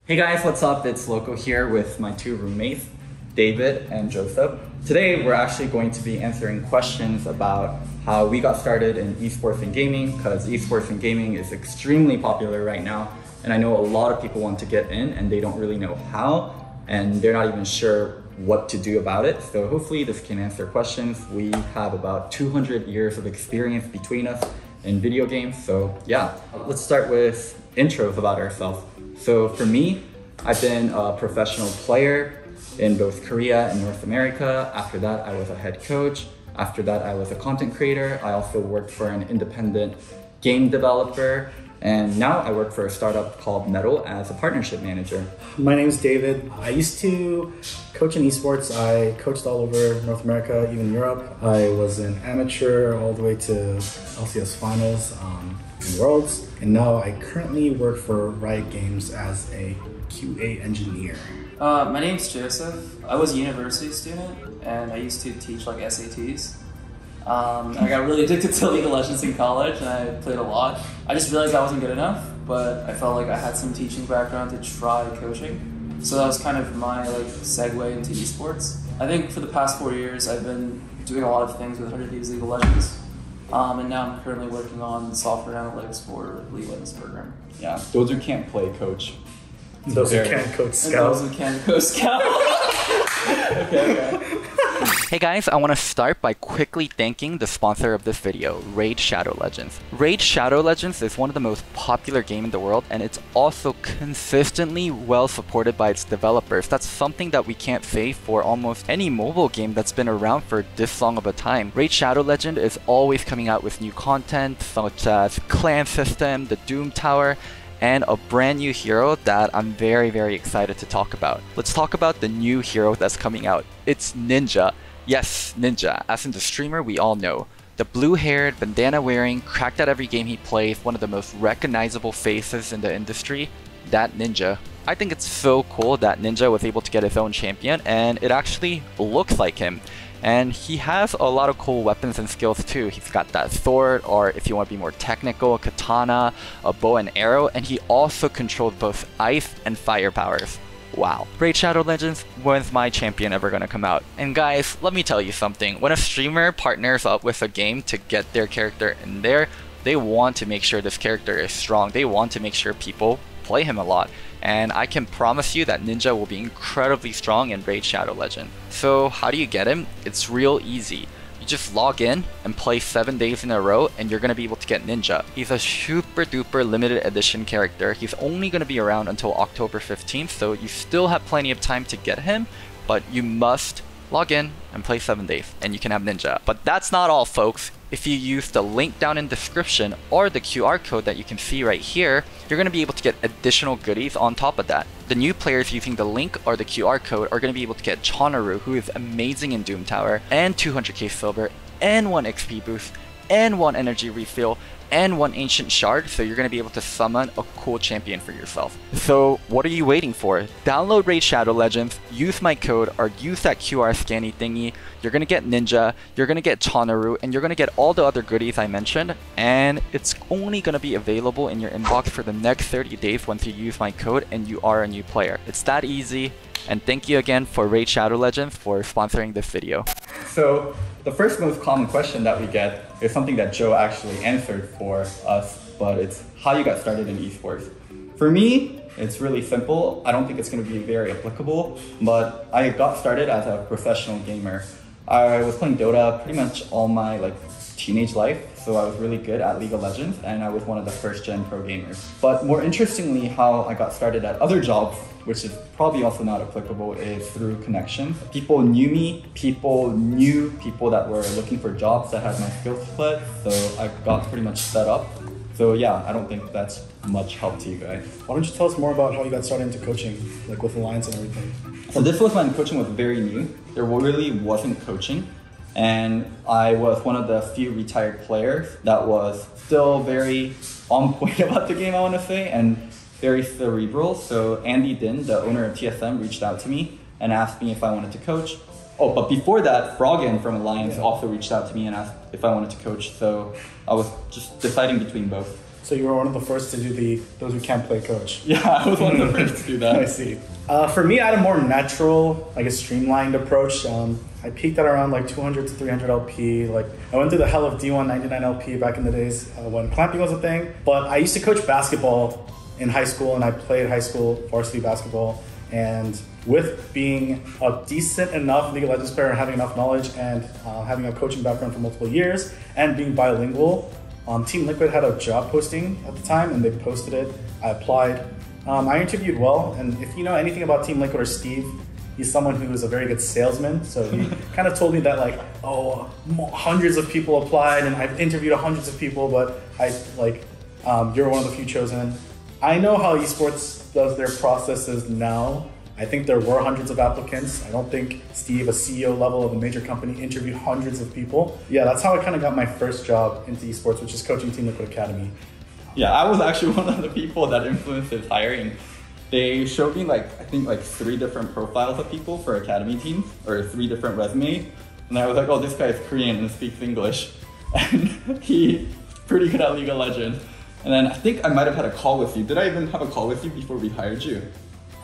Hey guys, what's up? It's Loco here with my two roommates, David and Joseph. Today we're actually going to be answering questions about how we got started in esports and gaming, because esports and gaming is extremely popular right now, and I know a lot of people want to get in and they don't really know how, and they're not even sure what to do about it. So hopefully this can answer questions. We have about 200 years of experience between us in video games. So yeah, let's start with intros about ourselves. So for me, I've been a professional player in both Korea and North America. After that, I was a head coach. After that, I was a content creator. I also worked for an independent game developer. And now I work for a startup called Metal as a partnership manager. My name is David. I used to coach in esports. I coached all over North America, even Europe. I was an amateur all the way to LCS finals and Worlds. And now I currently work for Riot Games as a QA engineer. My name's Joseph. I was a university student and I used to teach like SATs. I got really addicted to League of Legends in college and I played a lot. I just realized I wasn't good enough, but I felt like I had some teaching background to try coaching. So that was kind of my segue into esports. I think for the past 4 years I've been doing a lot of things with 100 Days League of Legends. And now I'm currently working on software analytics for League of Legends program. Yeah, those who can't play coach. Those who can't coach scout. And those who can't coach scout. Okay. Hey guys, I want to start by quickly thanking the sponsor of this video, Raid Shadow Legends. Raid Shadow Legends is one of the most popular games in the world, and it's also consistently well supported by its developers. That's something that we can't say for almost any mobile game that's been around for this long of a time. Raid Shadow Legend is always coming out with new content, such as Clan System, the Doom Tower, and a brand new hero that I'm very excited to talk about. Let's talk about the new hero that's coming out. It's Ninja. Yes, Ninja, as in the streamer we all know. The blue-haired, bandana-wearing, cracked at every game he plays, one of the most recognizable faces in the industry, that Ninja. I think it's so cool that Ninja was able to get his own champion, and it actually looks like him. And he has a lot of cool weapons and skills too. He's got that sword, or if you want to be more technical, a katana, a bow and arrow, and he also controls both ice and fire powers. Wow. Raid Shadow Legends, when's my champion ever gonna come out? And guys, let me tell you something. When a streamer partners up with a game to get their character in there, they want to make sure this character is strong. They want to make sure people play him a lot. And I can promise you that Ninja will be incredibly strong in Raid Shadow Legend. So how do you get him? It's real easy. You just log in and play 7 days in a row and you're going to be able to get Ninja. He's a super duper limited edition character. He's only going to be around until October 15th, so you still have plenty of time to get him, but you must log in and play 7 days and you can have Ninja. But that's not all, folks. If you use the link down in the description or the QR code that you can see right here, you're going to be able to get additional goodies on top of that. The new players using the link or the QR code are going to be able to get Chonaru, who is amazing in Doom Tower, and 200k silver, and 1 XP boost, and 1 energy refill, and 1 ancient shard, so you're going to be able to summon a cool champion for yourself. So what are you waiting for? Download Raid Shadow Legends, use my code, or use that QR scanny thingy. You're going to get Ninja, you're going to get Chonaru, and you're going to get all the other goodies I mentioned, and it's only going to be available in your inbox for the next 30 days once you use my code and you are a new player. It's that easy, and thank you again for Raid Shadow Legends for sponsoring this video. So the first most common question that we get is something that Joe actually answered for us, but it's how you got started in esports. For me, it's really simple. I don't think it's going to be very applicable, but I got started as a professional gamer. I was playing Dota pretty much all my teenage life, so I was really good at League of Legends, and I was one of the first gen pro gamers. But more interestingly, how I got started at other jobs, which is probably also not applicable, is through connections. People knew me, people knew people that were looking for jobs that had my skill set, so I got pretty much set up. So yeah, I don't think that's much help to you guys. Why don't you tell us more about how you got started into coaching, with Alliance and everything? So this was when coaching was very new. There really wasn't coaching. And I was one of the few retired players that was still very on point about the game, I want to say, and very cerebral. So Andy Din, the owner of TSM, reached out to me and asked me if I wanted to coach. Oh, but before that, Froggen from Alliance also reached out to me and asked if I wanted to coach. So I was just deciding between both. So you were one of the first to do those who can't play coach. Yeah, I was one of the first to do that. I see. For me, I had a more natural, like a streamlined approach. I peaked at around like 200 to 300 LP. Like I went through the hell of D1 99 LP back in the days when clamping was a thing. But I used to coach basketball in high school, and I played high school varsity basketball. And with being a decent enough League of Legends player and having enough knowledge and having a coaching background for multiple years and being bilingual, Team Liquid had a job posting at the time and they posted it. I applied. I interviewed well, and if you know anything about Team Liquid or Steve, he's someone who is a very good salesman. So he kind of told me that like, oh, hundreds of people applied and I've interviewed hundreds of people, but you're one of the few chosen. I know how esports does their processes now. I think there were hundreds of applicants. I don't think Steve, a CEO level of a major company, interviewed hundreds of people. Yeah, that's how I kind of got my first job into esports, which is coaching Team Liquid Academy. Yeah, I was actually one of the people that influenced his hiring. They showed me I think 3 different profiles of people for academy teams, or 3 different resumes. And I was like, oh, this guy is Korean and speaks English. And he's pretty good at League of Legends. And then I think I might have had a call with you. Did I even have a call with you before we hired you?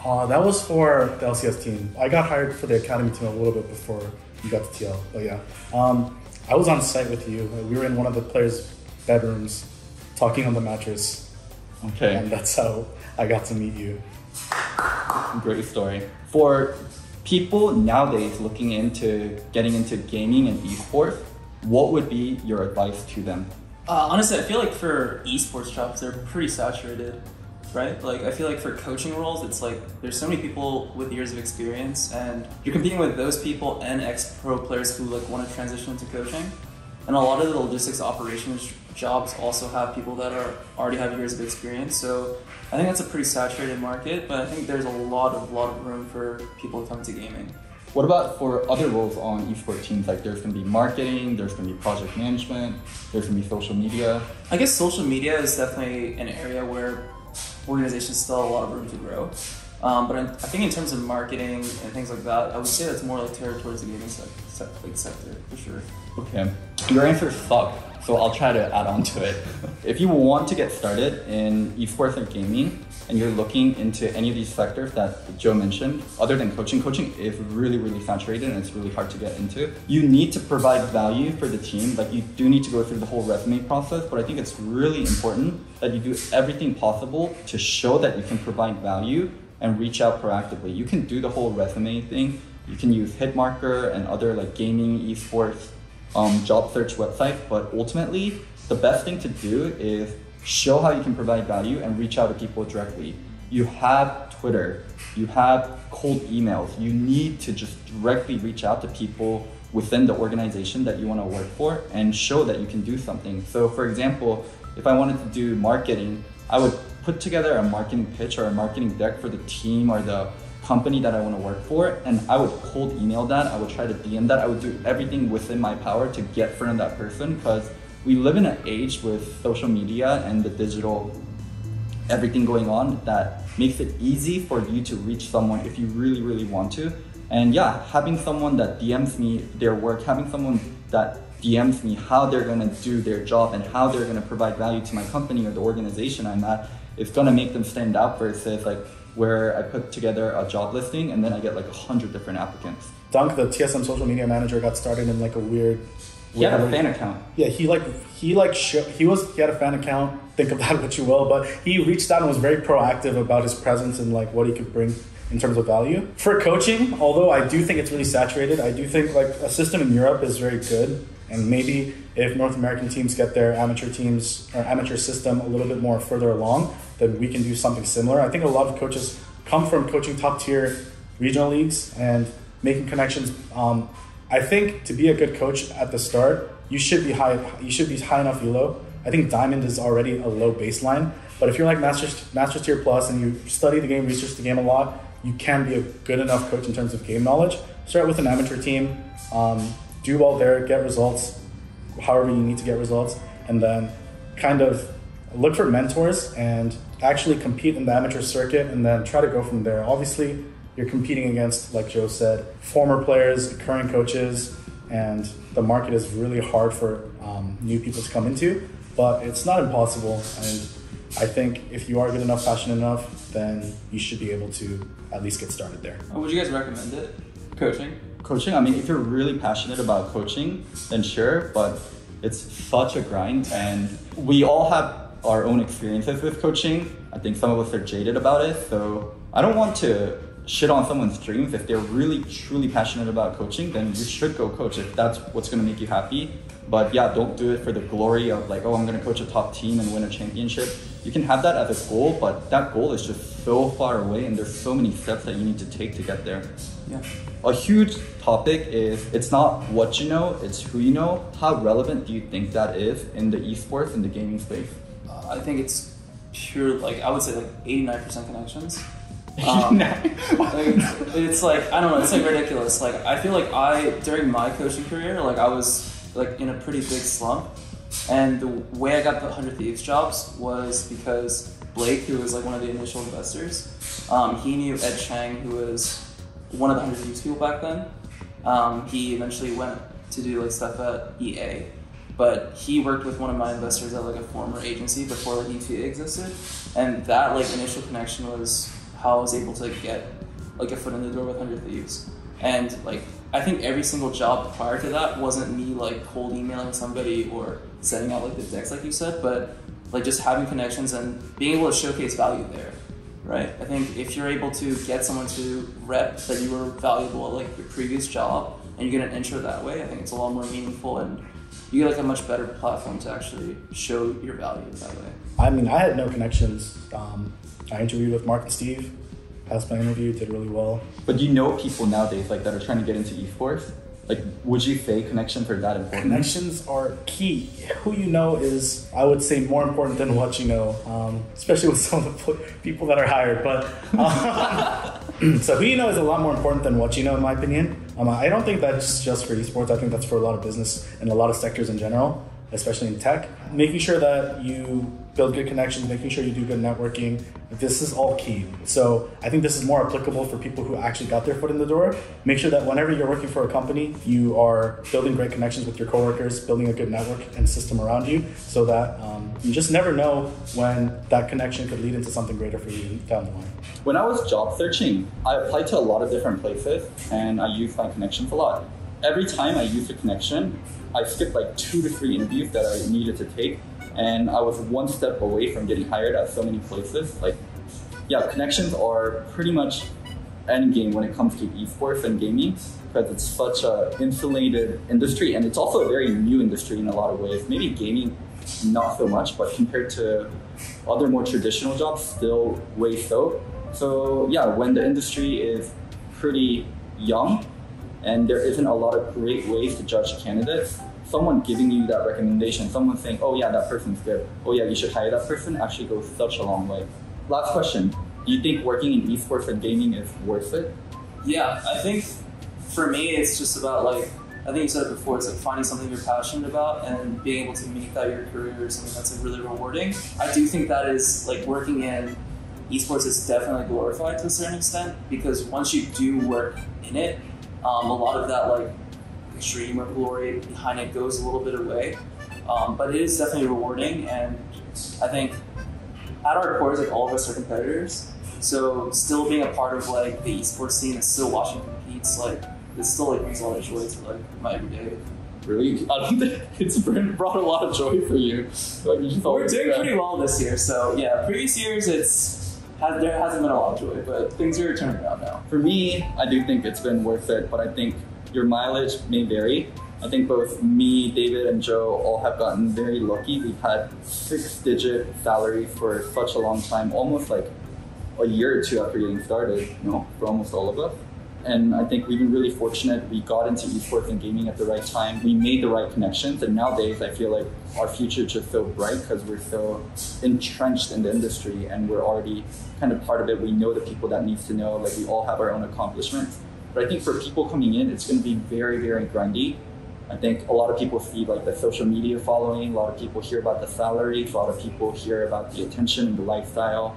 That was for the LCS team. I got hired for the academy team a little bit before you got to TL. But yeah, I was on site with you. We were in one of the players' bedrooms talking on the mattress. Okay. And that's how I got to meet you. Great story. For people nowadays looking into getting into gaming and esports, what would be your advice to them? Honestly, I feel like for esports jobs, they're pretty saturated, right? Like, I feel like for coaching roles, it's like there's so many people with years of experience, and you're competing with those people and ex-pro players who want to transition into coaching. And a lot of the logistics operations jobs also have people that already have years of experience. So I think that's a pretty saturated market, but I think there's a lot of room for people to come to gaming. What about for other roles on esports teams? Like there's going to be marketing, there's going to be project management, there's going to be social media. I guess social media is definitely an area where organizations still have a lot of room to grow. But I think in terms of marketing and things like that, I would say that's more like tailored towards the gaming sector, for sure. Okay, your answers suck, so I'll try to add on to it. If you want to get started in esports or gaming, and you're looking into any of these sectors that Joe mentioned, other than coaching is really, really saturated and it's really hard to get into. You need to provide value for the team. Like you do need to go through the whole resume process, but I think it's really important that you do everything possible to show that you can provide value and reach out proactively. You can do the whole resume thing. You can use Hitmarker and other gaming, esports, job search websites, but ultimately, the best thing to do is show how you can provide value and reach out to people directly. You have Twitter, you have cold emails. You need to just directly reach out to people within the organization that you want to work for and show that you can do something. So for example, if I wanted to do marketing, I would put together a marketing pitch or a marketing deck for the team or the company that I want to work for, and I would cold email that, I would try to DM that, I would do everything within my power to get in front of that person, because we live in an age with social media and the digital everything going on that makes it easy for you to reach someone if you really, really want to. And yeah, having someone that DMs me their work, having someone that DMs me how they're gonna do their job and how they're gonna provide value to my company or the organization I'm at, it's gonna make them stand out versus where I put together a job listing and then I get 100 different applicants. Dunk, the TSM social media manager, got started in a weird. He had a fan account. Yeah, he had a fan account. Think of that what you will, but he reached out and was very proactive about his presence and what he could bring in terms of value. For coaching, although I do think it's really saturated, I do think a system in Europe is very good. And maybe if North American teams get their amateur teams or amateur system a little bit more further along, then we can do something similar. I think a lot of coaches come from coaching top tier regional leagues and making connections. I think to be a good coach at the start, you should be high enough elo. I think Diamond is already a low baseline, but if you're Masters Tier Plus and you study the game, research the game a lot, you can be a good enough coach in terms of game knowledge. Start with an amateur team, do well there, get results, however you need to get results, and then kind of look for mentors and actually compete in the amateur circuit and then try to go from there. Obviously, you're competing against, like Joe said, former players, current coaches, and the market is really hard for new people to come into. but it's not impossible. And I think if you are good enough, passionate enough, then you should be able to at least get started there. Would you guys recommend it? Coaching? Coaching, I mean, if you're really passionate about coaching, then sure, but it's such a grind, and we all have our own experiences with coaching. I think some of us are jaded about it, so I don't want to shit on someone's dreams. If they're really, truly passionate about coaching, then you should go coach if that's what's going to make you happy. But yeah, don't do it for the glory of like, oh, I'm going to coach a top team and win a championship. You can have that as a goal, but that goal is just so far away, and there's so many steps that you need to take to get there. Yeah. A huge topic is, it's not what you know, it's who you know. How relevant do you think that is in the esports and the gaming space? I think it's pure, like, I would say like 89% connections. It's like, I don't know, it's like ridiculous. Like, I feel like during my coaching career, like I was like in a pretty big slump. And the way I got the 100 Thieves jobs was because Blake, who was like one of the initial investors, he knew Ed Chang, who was one of the 100 Thieves people back then. He eventually went to do like stuff at EA, but he worked with one of my investors at like a former agency before like ETA existed. And that like initial connection was how I was able to get like a foot in the door with 100 Thieves. And like, I think every single job prior to that wasn't me like cold emailing somebody or sending out like the decks like you said, but like just having connections and being able to showcase value there, right? I think if you're able to get someone to rep that you were valuable at like your previous job and you get an intro that way, I think it's a lot more meaningful and you get like a much better platform to actually show your value that way. I mean, I had no connections. I interviewed with Mark and Steve. Passed my interview, did really well. But you know people nowadays like that are trying to get into esports? Like, would you say connections are that important? Connections are key. Who you know is, I would say, more important than what you know, especially with some of the people that are hired. But so who you know is a lot more important than what you know, in my opinion. I don't think that's just for esports. I think that's for a lot of business and a lot of sectors in general, especially in tech. Making sure that you build good connections, making sure you do good networking. This is all key. So I think this is more applicable for people who actually got their foot in the door. Make sure that whenever you're working for a company, you are building great connections with your coworkers, building a good network and system around you, so that you just never know when that connection could lead into something greater for you down the line. When I was job searching, I applied to a lot of different places and I used my connections a lot. Every time I used a connection, I skipped like 2 to 3 interviews that I needed to take. And I was one step away from getting hired at so many places. Like, yeah, connections are pretty much endgame when it comes to esports and gaming, because it's such an insulated industry, and it's also a very new industry in a lot of ways. Maybe gaming, not so much, but compared to other more traditional jobs, still way so. So yeah, when the industry is pretty young and there isn't a lot of great ways to judge candidates, someone giving you that recommendation, someone saying, oh yeah, that person's good, oh yeah, you should hire that person, actually goes such a long way. Last question, do you think working in esports and gaming is worth it? Yeah, I think for me, it's just about like, I think you said it before, it's like finding something you're passionate about and being able to make that your career or something that's like really rewarding. I do think that is like working in esports is definitely glorified to a certain extent, because once you do work in it, a lot of that like extreme or glory behind it goes a little bit away, but it is definitely rewarding. And I think at our core, like all of us are competitors, so still being a part of like the esports scene and still watching competes, like it still like brings a lot of joy to like my everyday. Really? I don't think it's brought a lot of joy for you. Like, we're doing pretty well this year, so yeah. Previous years there hasn't been a lot of joy, but things are turning around now. For me, I do think it's been worth it, but I think your mileage may vary. I think both me, David, and Joe all have gotten very lucky. We've had 6-digit salaries for such a long time, almost like a year or two after getting started, you know, for almost all of us. And I think we've been really fortunate. We got into esports and gaming at the right time. We made the right connections, and nowadays I feel like our future is just so bright because we're so entrenched in the industry and we're already kind of part of it. We know the people that needs to know, like we all have our own accomplishments. But I think for people coming in, it's going to be very, very grindy. I think a lot of people see like the social media following, a lot of people hear about the salaries, a lot of people hear about the attention and the lifestyle.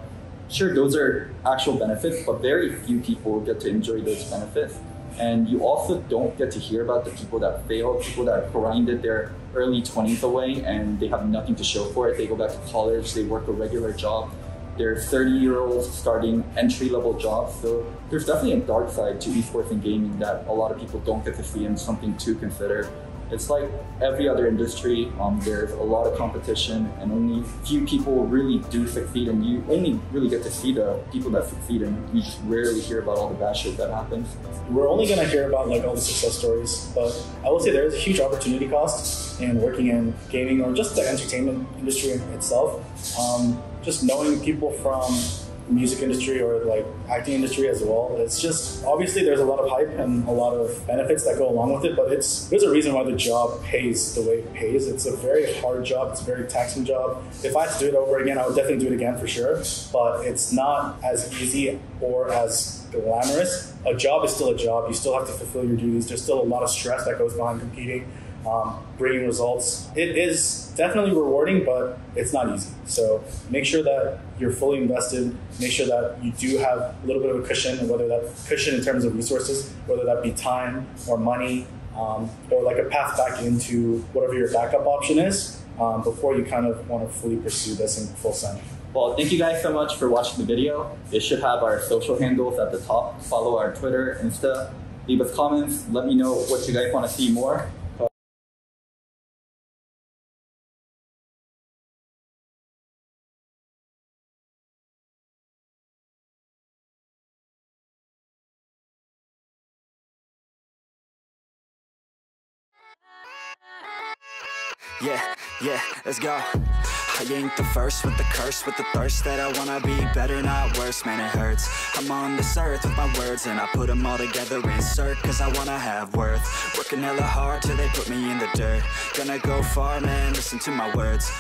Sure, those are actual benefits, but very few people get to enjoy those benefits. And you also don't get to hear about the people that failed, people that grinded their early 20s away and they have nothing to show for it. They go back to college, they work a regular job. They're 30-year-olds starting entry-level jobs. So there's definitely a dark side to esports and gaming that a lot of people don't get to see, and something to consider. It's like every other industry, there's a lot of competition and only few people really do succeed, and you only really get to see the people that succeed, and you just rarely hear about all the bad shit that happens. We're only gonna hear about like all the success stories, but I will say there is a huge opportunity cost in working in gaming or just the entertainment industry itself. Just knowing people from the music industry or like acting industry as well. It's just, obviously there's a lot of hype and a lot of benefits that go along with it, but there's a reason why the job pays the way it pays. It's a very hard job, it's a very taxing job. If I had to do it over again, I would definitely do it again for sure, but it's not as easy or as glamorous. A job is still a job, you still have to fulfill your duties. There's still a lot of stress that goes behind competing, bringing results. It is definitely rewarding, but it's not easy. So make sure that you're fully invested. Make sure that you do have a little bit of a cushion, and whether that cushion in terms of resources, whether that be time or money, or like a path back into whatever your backup option is, before you kind of want to fully pursue this in full send. Well, thank you guys so much for watching the video. It should have our social handles at the top. Follow our Twitter, Insta, leave us comments, let me know what you guys want to see more. Yeah, let's go. I ain't the first with the curse, with the thirst that I wanna be better, not worse, man it hurts. I'm on this earth with my words and I put them all together, insert, cause I wanna have worth. Working hella hard till they put me in the dirt. Gonna go far, man, listen to my words.